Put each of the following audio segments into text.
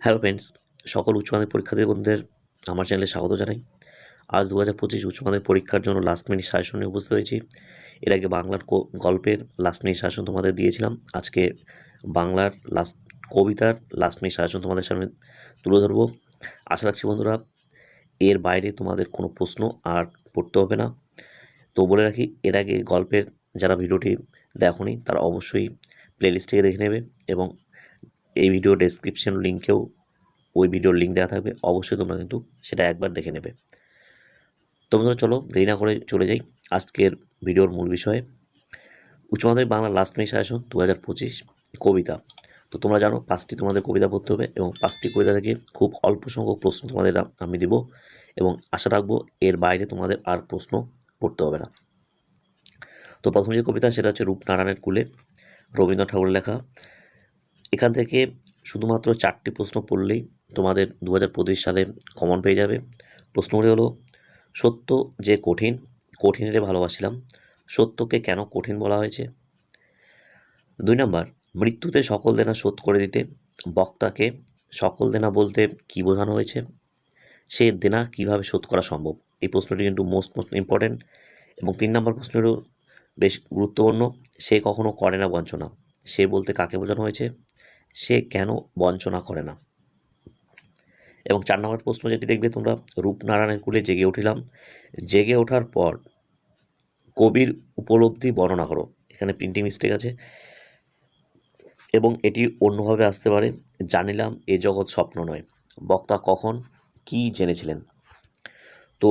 Hello friends, সকল উচ্চ মাধ্যমিক পরীক্ষার্থী বন্ধুদের আমার চ্যানেলে স্বাগত জানাই। আজ 2025 উচ্চ মাধ্যমিক পরীক্ষার জন্য লাস্ট মিনিট সাজেশন নিয়ে উপস্থিত হয়েছি। এর আগে বাংলার গল্পের লাস্ট মিনিট সাজেশন তোমাদের দিয়েছিলাম। আজকে বাংলার কবিতার লাস্ট মিনিট সাজেশন তোমাদের সামনে তুলে ধরবো। আশা রাখছি বন্ধুরা এর বাইরে তোমাদের কোনো প্রশ্ন আর পড়তে হবে না। তো বলে রাখি, এর আগে গল্পের যারা ভিডিওটি দেখোনি তারা অবশ্যই প্লেলিস্ট থেকে দেখে নেবে, এবং এই ভিডিও ডেসক্রিপশন লিঙ্কেও ওই ভিডিওর লিঙ্ক দেওয়া থাকবে, অবশ্যই তোমরা কিন্তু সেটা একবার দেখে নেবে। তোমরা চলো দেরি না করে চলে যাই আজকের ভিডিওর মূল বিষয়ে। উচ্চ মাধ্যমিক বাংলা লাস্ট মিনিট সাজেশন 2025 কবিতা। তো তোমরা জানো 5টি তোমাদের কবিতা পড়তে হবে, এবং 5টি কবিতা থেকে খুব অল্প সংখ্যক প্রশ্ন তোমাদের আমি দিব, এবং আশা রাখবো এর বাইরে তোমাদের আর প্রশ্ন পড়তে হবে না। তো প্রথম যে কবিতা সেটা হচ্ছে রূপনারায়ণের কূলে, রবীন্দ্রনাথ ঠাকুরের লেখা। এখান থেকে শুধুমাত্র 4টি প্রশ্ন পড়লেই তোমাদের 2025 সালে কমন পেয়ে যাবে। প্রশ্নগুলি হলো: সত্য যে কঠিন, কঠিনেরে ভালোবাসিলাম, সত্যকে কেন কঠিন বলা হয়েছে? 2 নাম্বার, মৃত্যুতে সকল দেনা শোধ করে দিতে, বক্তাকে সকল দেনা বলতে কি বোঝানো হয়েছে? সে দেনা কিভাবে শোধ করা সম্ভব? এই প্রশ্নটি কিন্তু মোস্ট ইম্পর্টেন্ট। এবং 3 নম্বর প্রশ্নেরও বেশ গুরুত্বপূর্ণ, সে কখনো করে না বঞ্চনা, সে বলতে কাকে বোঝানো হয়েছে? সে কেন বঞ্চনা করে না? এবং 4 নম্বর প্রশ্ন যেটি দেখবে তোমরা, রূপনারায়ণের কূলে জেগে উঠিলাম, জেগে ওঠার পর কবির উপলব্ধি বর্ণনা করো। এখানে প্রিন্টিং মিস্টেক আছে, এবং এটি অন্যভাবে আসতে পারে: জানিলাম এ জগৎ স্বপ্ন নয়, বক্তা কখন কি জেনেছিলেন? তো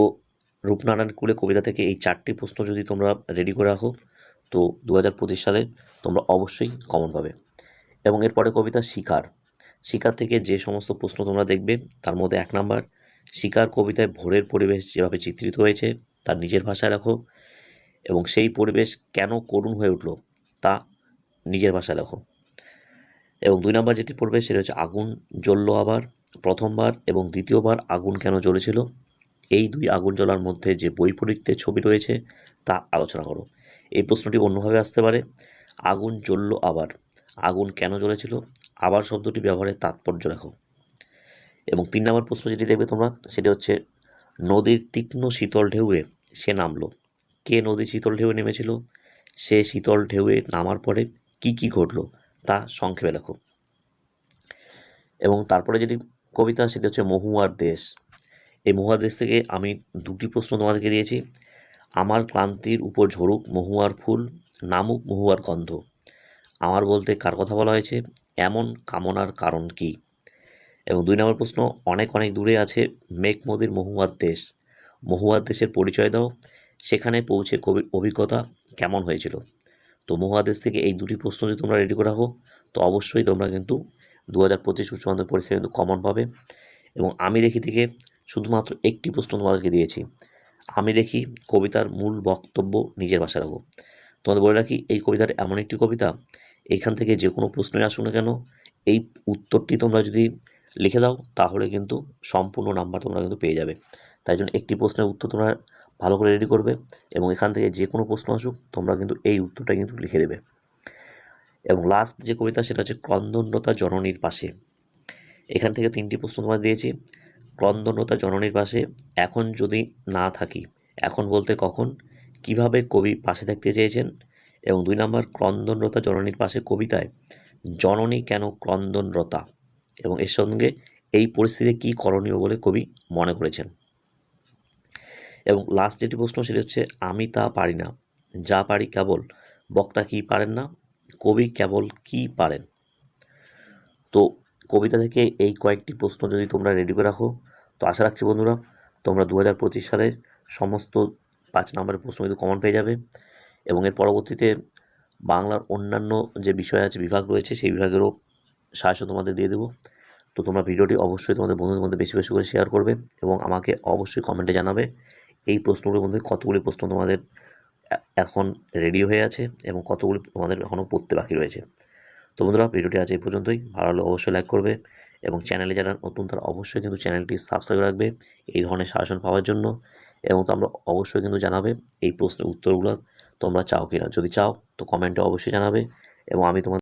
রূপনারায়ণ কূলে কবিতা থেকে এই 4টি প্রশ্ন যদি তোমরা রেডি করে রাখো, তো 2025 সালে তোমরা অবশ্যই কমন পাবে। এবং এরপরে কবিতা শিকার। শিকার থেকে যে সমস্ত প্রশ্ন তোমরা দেখবে তার মধ্যে 1 নাম্বার, শিকার কবিতায় ভোরের পরিবেশ যেভাবে চিত্রিত হয়েছে তার নিজের ভাষায় লেখো, এবং সেই পরিবেশ কেন করুণ হয়ে উঠল তা নিজের ভাষায় লেখো। এবং 2 নাম্বার যেটি পড়বে সেটা হচ্ছে আগুন জ্বলল আবার, প্রথমবার এবং দ্বিতীয়বার আগুন কেন জ্বলেছিল? এই 2 আগুন জ্বলার মধ্যে যে বৈপরীত্যের ছবি রয়েছে তা আলোচনা করো। এই প্রশ্নটি অন্যভাবে আসতে পারে: আগুন জ্বলল আবার, আগুন কেন জ্বলেছিল? আবার শব্দটি ব্যবহারের তাৎপর্য লেখো। এবং 3 নম্বর প্রশ্ন যেটি দেখবে তোমরা সেটি হচ্ছে নদীর তীক্ষ্ণ শীতল ঢেউয়ে সে নামলো, কে নদীর শীতল ঢেউয়ে নেমেছিল? সে শীতল ঢেউয়ে নামার পরে কি কি ঘটলো তা সংক্ষেপে লেখো। এবং তারপরে যেটি কবিতা সেটি হচ্ছে মহুয়ার দেশ। এই মহুয়ার দেশ থেকে আমি 2টি প্রশ্ন তোমাদেরকে দিয়েছি: আমার ক্লান্তির উপর ঝরুক মহুয়ার ফুল, নামুক মহুয়ার গন্ধ। আমার বলতে কার কথা বলা হয়েছে? এমন কামনার কারণ কি? এবং 2 নম্বর প্রশ্ন, অনেক অনেক দূরে আছে মেঘ নদীর মহুয়ার দেশ, মহুয়ার দেশের পরিচয় দাও, সেখানে পৌঁছে কবির অভিজ্ঞতা কেমন হয়েছিল? তো মহুয়ার দেশ থেকে এই 2টি প্রশ্ন যদি তোমরা রেডি করে রাখো, তো অবশ্যই তোমরা কিন্তু 2025 উচ্চ মাধ্যমিক পরীক্ষায় কিন্তু কমন পাবে। এবং আমি দেখি থেকে শুধুমাত্র একটি প্রশ্ন তোমাদেরকে দিয়েছি, আমি দেখি কবিতার মূল বক্তব্য নিজের ভাষায় রাখো। তোমাদের বলে রাখি, এই কবিতার এমন একটি কবিতা, এইখান থেকে যে কোনো প্রশ্নই আসুক না কেন, এই উত্তরটি তোমরা যদি লিখে দাও তাহলে কিন্তু সম্পূর্ণ নাম্বার তোমরা কিন্তু পেয়ে যাবে। তাই জন্য একটি প্রশ্নের উত্তর তোমরা ভালো করে রেডি করবে, এবং এখান থেকে যে কোনো প্রশ্ন আসুক তোমরা কিন্তু এই উত্তরটা কিন্তু লিখে দেবে। এবং লাস্ট যে কবিতা সেটা হচ্ছে ক্রন্দনরতা জননীর পাশে। এখান থেকে 3টি প্রশ্ন তোমার দিয়েছি: ক্রন্দনরতা জননীর পাশে, এখন যদি না থাকি, এখন বলতে কখন, কিভাবে কবি পাশে থাকতে চেয়েছেন? এবং 2 নম্বর, ক্রন্দনরতা জননীর পাশে কবিতায় জননী কেন ক্রন্দনরতা, এবং এর সঙ্গে এই পরিস্থিতিতে কী করণীয় বলে কবি মনে করেছেন। এবং লাস্ট যেটি প্রশ্ন সেটি হচ্ছে আমি তা পারি না, যা পারি কেবল, বক্তা কি পারেন না, কবি কেবল কি পারেন? তো কবিতা থেকে এই কয়েকটি প্রশ্ন যদি তোমরা রেডি করে রাখো, তো আশা রাখছি বন্ধুরা তোমরা 2025 সালের সমস্ত 5 নম্বরের প্রশ্ন কিন্তু কমন পেয়ে যাবে। এবং এর পরবর্তীতে বাংলার অন্যান্য যে বিষয় আছে, বিভাগ রয়েছে, সেই বিভাগেরও সাহায্য তোমাদের দিয়ে দেবো। তো তোমরা ভিডিওটি অবশ্যই তোমাদের বন্ধুদের মধ্যে বেশি বেশি করে শেয়ার করবে, এবং আমাকে অবশ্যই কমেন্টে জানাবে এই প্রশ্নগুলোর মধ্যে কতগুলি প্রশ্ন তোমাদের এখন রেডি হয়ে আছে এবং কতগুলি তোমাদের এখনও পড়তে বাকি রয়েছে। তো বন্ধুরা ভিডিওটি আজ এই পর্যন্তই। ভালো লাগলে অবশ্যই লাইক করবে, এবং চ্যানেলে যারা নতুন তারা অবশ্যই কিন্তু চ্যানেলটি সাবস্ক্রাইব রাখবে এই ধরনের সাজেশন পাওয়ার জন্য। এবং তোমরা অবশ্যই কিন্তু জানাবে এই প্রশ্নের উত্তরগুলো তোমরা চাও কিনা। যদি চাও তো কমেন্টে অবশ্যই জানাবে, এবং আমি তোমাদের